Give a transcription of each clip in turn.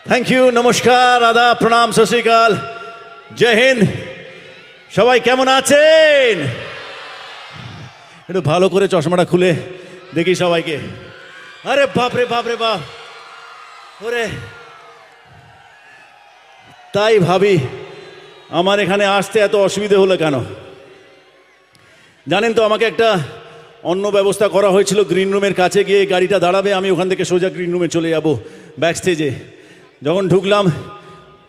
Thank you, নমস্কার, আদাব, প্রণাম, সত শ্রী আকাল, জয় হিন্দ। সবাই কেমন আছেন? একটু ভালো করে চশমাটা খুলে দেখি সবাইকে। আরে বাপ রে বাপ রে বাপ, ওরে তাই ভাবি আমার এখানে আসতে এত অসুবিধে হলো কেন জানেন তো? আমাকে একটা অন্য ব্যবস্থা করা হয়েছিল, গ্রিন রুমের কাছে গিয়ে গাড়িটা দাঁড়াবে, আমি ওখান থেকে সোজা গ্রিন রুমে চলে যাব ব্যাক স্টেজে। যখন ঢুকলাম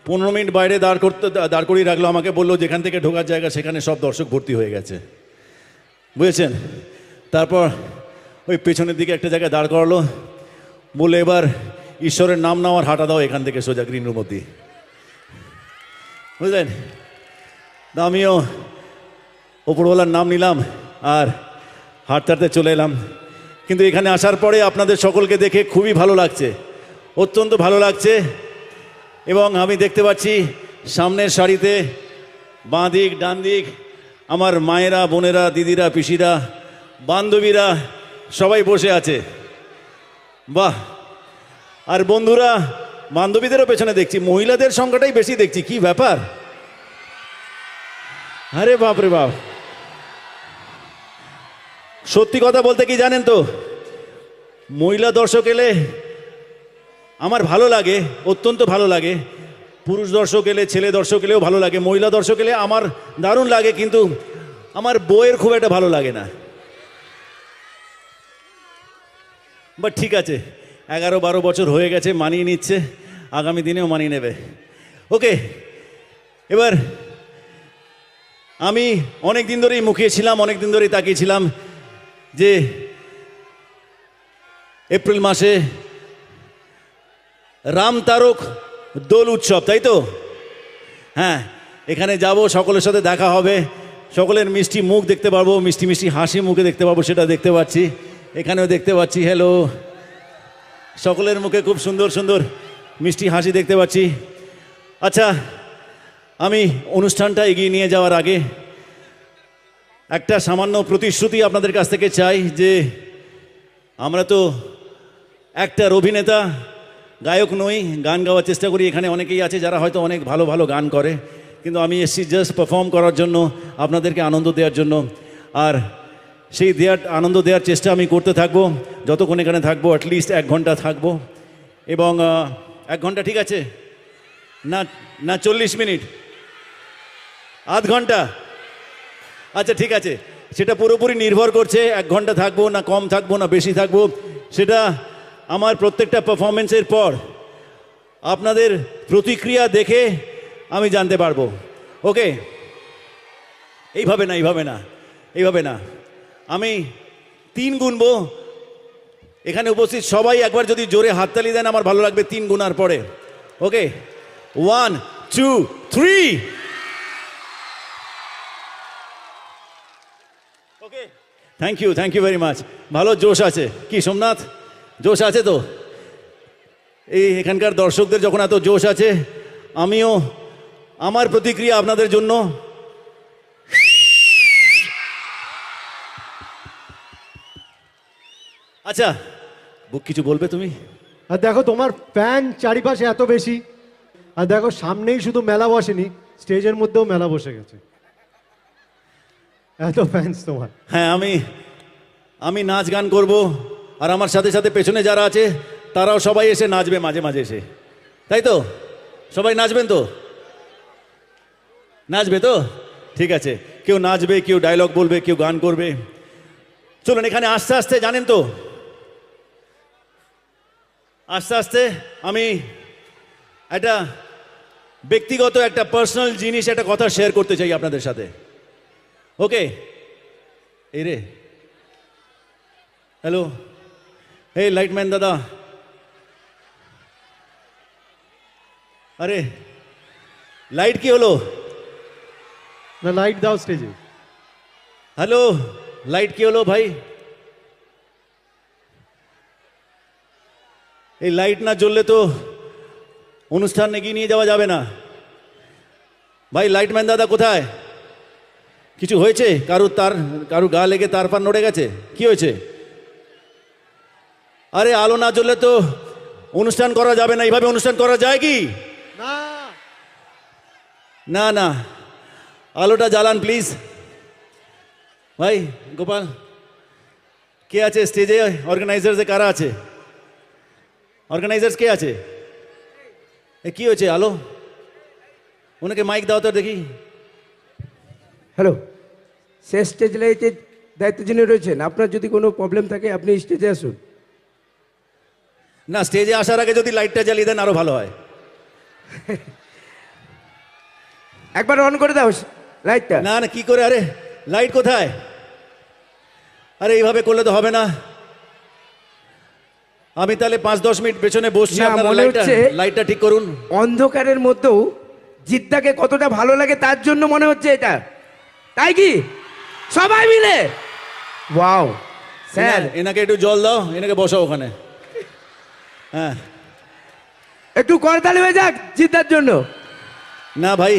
15 মিনিট বাইরে দাঁড় করিয়ে রাখলো, আমাকে বললো যেখান থেকে ঢোকার জায়গা সেখানে সব দর্শক ভর্তি হয়ে গেছে, বুঝেছেন? তারপর ওই পেছনের দিকে একটা জায়গায় দাঁড় করালো, বলে এবার ঈশ্বরের নাম নেওয়ার হাঁটা দাও এখান থেকে সোজা গ্রিন রুম অব্দি, বুঝলেন? আমিও ওপরওয়ালার নাম নিলাম আর হাঁটতে হাঁটতে চলে এলাম। কিন্তু এখানে আসার পরে আপনাদের সকলকে দেখে খুবই ভালো লাগছে, অত্যন্ত ভালো লাগছে। এবং আমি দেখতে পাচ্ছি সামনের সারিতে বাঁ দিক ডান দিক আমার মায়েরা, বোনেরা, দিদিরা, পিসিরা, বান্ধবীরা সবাই বসে আছে, বাহ। আর বন্ধুরা বান্ধবীদেরও পেছনে দেখছি, মহিলাদের সংখ্যাটাই বেশি দেখছি, কি ব্যাপার? আরে বাপ রে বাপ, সত্যি কথা বলতে কি জানেন তো, মহিলা দর্শক এলে আমার ভালো লাগে, অত্যন্ত ভালো লাগে। পুরুষ দর্শক এলে, ছেলে দর্শক এলেও ভালো লাগে, মহিলা দর্শক এলে আমার দারুণ লাগে, কিন্তু আমার বউয়ের খুব একটা ভালো লাগে না। বাট ঠিক আছে, 11-12 বছর হয়ে গেছে, মানিয়ে নিচ্ছে, আগামী দিনেও মানিয়ে নেবে। ওকে, এবার আমি অনেক দিন ধরেই মুখিয়েছিলাম, অনেক দিন ধরেই তাকিয়েছিলাম যে এপ্রিল মাসে রাম তারক দোল উৎসব, তাই তো? হ্যাঁ, এখানে যাব, সকলের সাথে দেখা হবে, সকলের মিষ্টি মুখ দেখতে পারবো, মিষ্টি মিষ্টি হাসি মুখে দেখতে পারবো, সেটা দেখতে পাচ্ছি, এখানেও দেখতে পাচ্ছি। হ্যালো, সকলের মুখে খুব সুন্দর সুন্দর মিষ্টি হাসি দেখতে পাচ্ছি। আচ্ছা, আমি অনুষ্ঠানটা এগিয়ে নিয়ে যাওয়ার আগে একটা সামান্য প্রতিশ্রুতি আপনাদের কাছ থেকে চাই যে আমরা তো একটার অভিনেতা, গায়ক নই, গান গাওয়ার চেষ্টা করি। এখানে অনেকেই আছে যারা হয়তো অনেক ভালো ভালো গান করে, কিন্তু আমি এসেছি জাস্ট পারফর্ম করার জন্য, আপনাদেরকে আনন্দ দেওয়ার জন্য। আর সেই আনন্দ দেওয়ার চেষ্টা আমি করতে থাকবো যতক্ষণ এখানে থাকবো, অ্যাটলিস্ট 1 ঘন্টা থাকবো। এবং 1 ঘন্টা ঠিক আছে না? না 40 মিনিট, আধ ঘন্টা? আচ্ছা ঠিক আছে, সেটা পুরোপুরি নির্ভর করছে 1 ঘন্টা থাকবো না কম থাকবো না বেশি থাকবো, সেটা আমার প্রত্যেকটা পারফরমেন্সের পর আপনাদের প্রতিক্রিয়া দেখে আমি জানতে পারবো। ওকে, এইভাবে না, এইভাবে না, এইভাবে না, আমি 3 গুনবো। এখানে উপস্থিত সবাই একবার যদি জোরে হাততালি দেন আমার ভালো লাগবে 3 গুনার পরে। ওকে, 1 2 3। ওকে, থ্যাংক ইউ ভেরি মাচ। ভালো জোশ আছে কি সোমনাথ? জোশ আছে তো? এই এখানকার দর্শকদের যখন এত জোশ আছে, আমিও আমার প্রতিক্রিয়া আপনাদের জন্য। আচ্ছা, কিছু বলবে তুমি? আর দেখো তোমার ফ্যান চারিপাশে এত বেশি, আর দেখো সামনেই শুধু মেলা বসেনি, স্টেজের মধ্যেও মেলা বসে গেছে, এত ফ্যান্স তোমার। হ্যাঁ, আমি নাচ গান করব, আর আমার সাথে সাথে পেছনে যারা আছে তারাও সবাই এসে নাচবে মাঝে মাঝে এসে, তাই তো? সবাই নাচবেন তো? নাচবে তো? ঠিক আছে, কেউ নাচবে, কেউ ডায়লগ বলবে, কেউ গান করবে। চলুন, এখানে আস্তে আস্তে, জানেন তো, আস্তে আস্তে আমি একটা ব্যক্তিগত, একটা পার্সোনাল জিনিস, একটা কথা শেয়ার করতে চাই আপনাদের সাথে। ওকে, এই রে, হ্যালো, এই লাইটম্যান দাদা, আরে লাইট কি হলো? না, লাইট দাও স্টেজে। হ্যালো, লাইট কি হলো ভাই? এই লাইট না জ্বললে তো অনুষ্ঠান এগিয়ে নিয়ে যাওয়া যাবে না। ভাই লাইটম্যান দাদা কোথায়? কিছু হয়েছে? কারু গা লেগে তার পার নড়ে গেছে? কি হয়েছে? আরে আলো না জ্বললে তো অনুষ্ঠান করা যাবে না, এইভাবে অনুষ্ঠান করা যায় কি? না না না, আলোটা জ্বালান প্লিজ। ভাই গোপাল, কে আছে স্টেজে? অর্গানাইজার্সে কারা আছে? অর্গানাইজার্স কে আছে? এ কি হয়েছে? আলো, ওনাকে মাইক দাও তো দেখি। হ্যালো, শেষ স্টেজ লাইটের দায়িত্ব যিনি রয়েছেন, আপনার যদি কোনো প্রবলেম থাকে আপনি স্টেজে আসুন। না, স্টেজে আসার আগে যদি লাইটটা জ্বালিয়ে দেন আরো ভালো হয়। একবার অন করে দাও লাইটটা। না না, কি করে? আরে লাইট কোথায়? আরে এইভাবে করলে তো হবে না। আমি তাহলে 5-10 মিনিট পেছনে বসছি, না, আপনারা মনে লাইটটা হচ্ছে লাইটটা ঠিক করুন। অন্ধকারের মধ্যেও জিদ্দাকে কতটা ভালো লাগে তার জন্য মনে হচ্ছে এটা, তাই কি? সবাই মিলে ওয়াও স্যার, এনাকে একটু জল দাও, এনাকে বসাও ওখানে। হ্যাঁ, একটু করতালি হয়ে যাক জিদ্দার জন্য। না ভাই,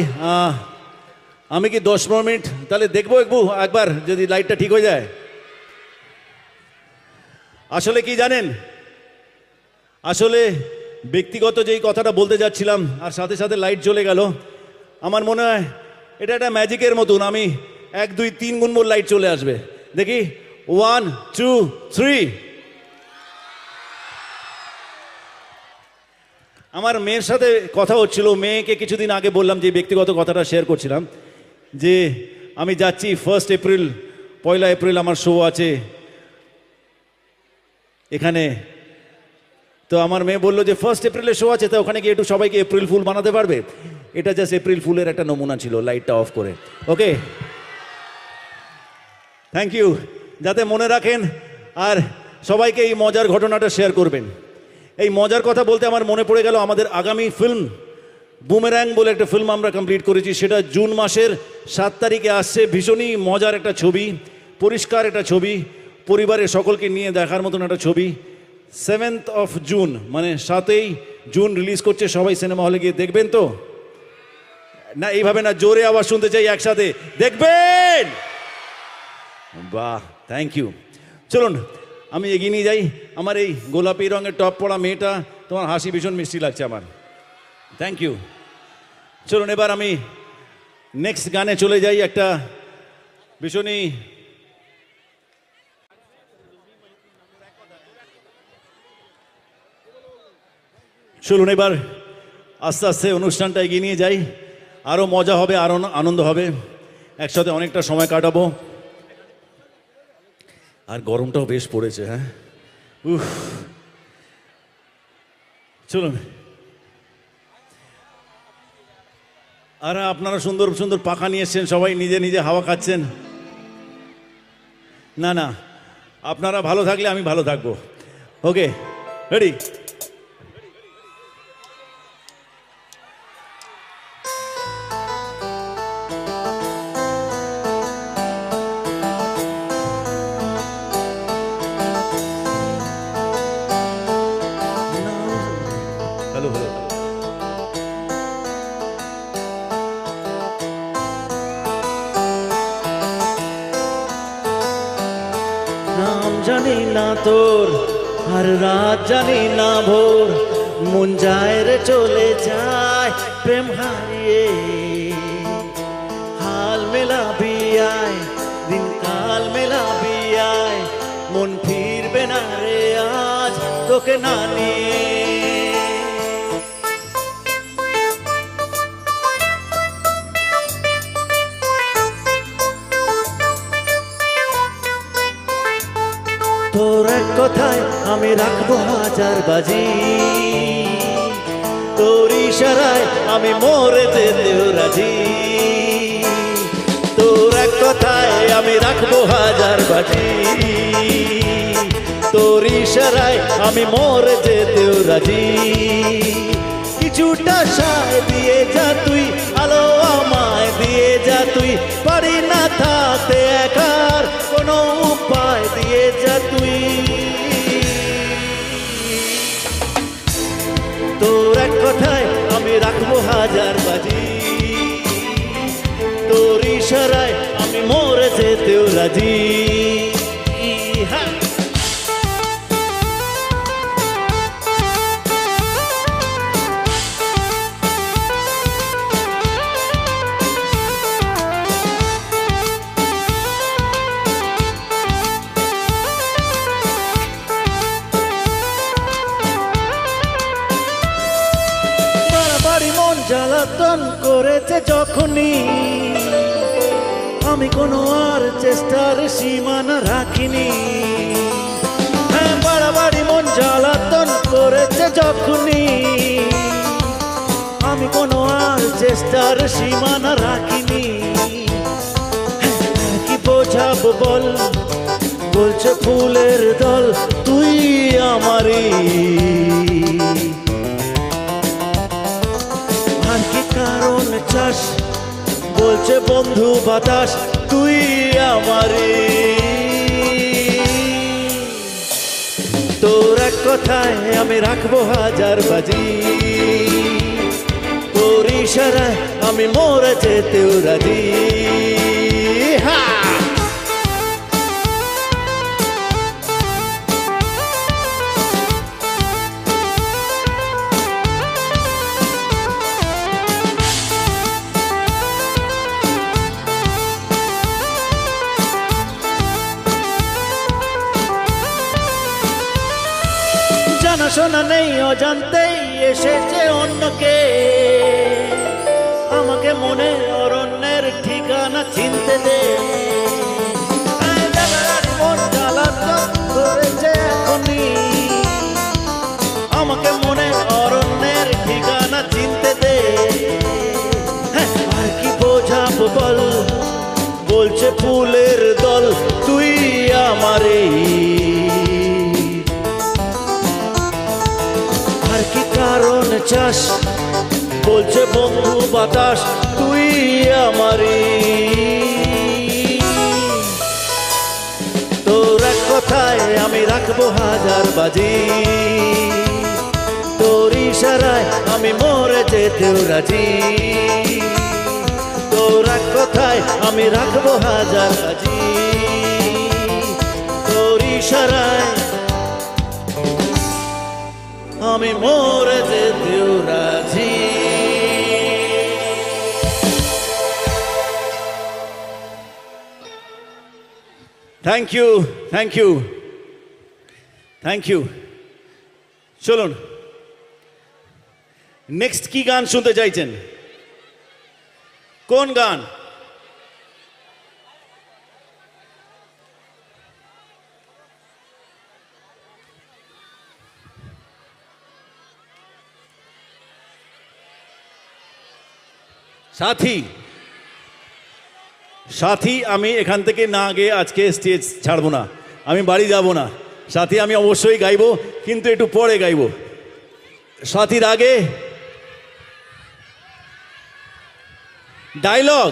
আমি কি 10-15 মিনিট তাহলে দেখবো একবার যদি লাইটটা ঠিক হয়ে যায়? আসলে কি জানেন, আসলে ব্যক্তিগত যেই কথাটা বলতে যাচ্ছিলাম আর সাথে সাথে লাইট জ্বলে গেল, আমার মনে হয় এটা একটা ম্যাজিকের মতন। আমি 1 2 3 গুনবো, লাইট চলে আসবে। দেখি 1 2 3। আমার মেয়ের সাথে কথা হচ্ছিল, মেয়েকে কিছুদিন আগে বললাম যে ব্যক্তিগত কথাটা শেয়ার করছিলাম যে আমি যাচ্ছি 1 এপ্রিল, 1 এপ্রিল আমার শো আছে এখানে। তো আমার মেয়ে বললো যে 1 এপ্রিলে শো আছে, তো ওখানে গিয়ে একটু সবাইকে এপ্রিল ফুল বানাতে পারবে? এটা জাস্ট এপ্রিল ফুলের একটা নমুনা ছিল, লাইটটা অফ করে। ওকে, থ্যাংক ইউ। যাতে মনে রাখেন আর সবাইকে এই মজার ঘটনাটা শেয়ার করবেন। এই মজার কথা বলতে আমার মনে পড়ে গেল আমাদের আগামী ফিল্ম বুমেরাং বলে একটা ফিল্ম আমরা কমপ্লিট করেছি, সেটা জুন মাসের 7 তারিখে আসছে। ভীষণই মজার একটা ছবি, পরিষ্কার একটা ছবি, পরিবারের সকলকে নিয়ে দেখার মতন একটা ছবি। 7th of June মানে 7ই জুন রিলিজ করছে। সবাই সিনেমা হলে গিয়ে দেখবেন তো? না এইভাবে না, জোরে আওয়াজ শুনতে চাই, একসাথে দেখবেন। বাহ, থ্যাংক ইউ। চলুন আমি এগিয়ে নিয়ে যাই। আমার এই গোলাপি রঙের টপ পরা মেয়েটা, তোমার হাসি ভীষণ মিষ্টি লাগছে আমার। Thank you. চলুন এবার আমি নেক্সট গানে চলে যাই। একটা ভীষণই চলুন এবার আস্তে আস্তে অনুষ্ঠানটা এগিয়ে নিয়ে যাই। আরও মজা হবে, আরও আনন্দ হবে, একসাথে অনেকটা সময় কাটাবো। আর গরমটাও বেশ পড়েছে। হ্যাঁ, উফ, চলুন। আর আপনারা সুন্দর সুন্দর পাখা নিয়ে এসছেন, সবাই নিজে নিজে হাওয়া খাচ্ছেন। না না, আপনারা ভালো থাকলে আমি ভালো থাকবো। ওকে, রেডি? Hello hello. নাম জানি না তোর, আর রাত জানি না ভোর, মন যায় রে চলে যায় প্রেম হারিয়ে। হাল মেলাবি আয়, দিন কাল মেলাবি আয়, মন ফিরবে না রে আজ তোকে না নিয়ে। তোর এক কথায় আমি রাখবো 1000 বাজি, তোর ইশারায় আমি মরে যেতেও রাজি। তোর এক কথায় আমি রাখবো 1000 বাজি, তোর ইশারায় আমি মরে যেতেও রাজি। কিছুটা সায় দিয়ে যা তুই, আলো আমায় দিয়ে যা তুই, পারি না থাকতে একার কোনো উপায় দিয়ে যা তুই। তোর এক কথায় আমি রাখবো 1000 বাজি, তোর ইশারায় আমি মরে যেতেও রাজি। জ্বালাতন করেছে যখনই, আমি কোনো আর চেষ্টার সীমানা রাখিনি। হ্যাঁ, বাড়াবাড়ি মন জ্বালাতন করেছে যখনই, আমি কোনো আর চেষ্টার সীমানা রাখিনি। হ্যাঁ, কি বোঝাবো বল, বলছে ফুলের দল তুই আমারই। আর কি কারণ চাস, বলছে বন্ধু বাতাস তুই আমারই। তোর এক কথায় আমি রাখবো হাজার বাজি, তোর ইশারায় আমি মরে যেতেও রাজি। হা! জানাশোনা নেই অজান্তেই এসেছে অন্যকে, আমাকে মনে অরণ্যের ঠিকানা চিনতে দে। মন জ্বালাতন করেছে এখনই, আমাকে মনে অরণ্যের ঠিকানা চিনতে দে। হ্যাঁ, আর কি বোঝাবো বল, বলছে ফুলের দল তুই আমারই। আর কি কারণ চাস, বলছে বন্ধু বাতাস তুই আমারই। তোর এক কথায় আমি রাখবো হাজার বাজি, তোর ইশারায় আমি মরে যেতেও রাজি। তোর এক কথায় আমি রাখবো হাজার বাজি, তোর ইশারায় আমি মরে যেতেও রাজি। Thank you, thank you, thank you. চলুন, নেক্সট কি গান শুনতে চাইছেন? কোন গান? সাথী, সাথী আমি এখান থেকে না গিয়ে আজকে স্টেজ ছাড়বো না, আমি বাড়ি যাব না। সাথী আমি অবশ্যই গাইবো, কিন্তু একটু পরে গাইবো। সাথীর আগে ডায়লগ,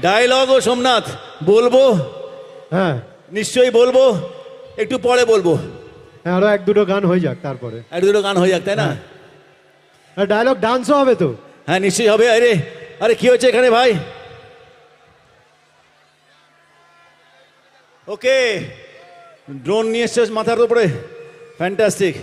ডায়লগও সোমনাথ বলবো, হ্যাঁ নিশ্চয়ই বলবো, একটু পরে বলবো। হ্যাঁ, আরো এক দুটো গান হয়ে যাক তারপরে। এক দুটো গান হয়ে যাক, তাই না? ডায়লগ ডান্সও হবে তো? হ্যাঁ নিশ্চয়ই হবে। আরে আরে কি হচ্ছে এখানে ভাই? ওকে, ড্রোন নিয়ে এসছিস মাথার উপরে, ফ্যান্টাস্টিক।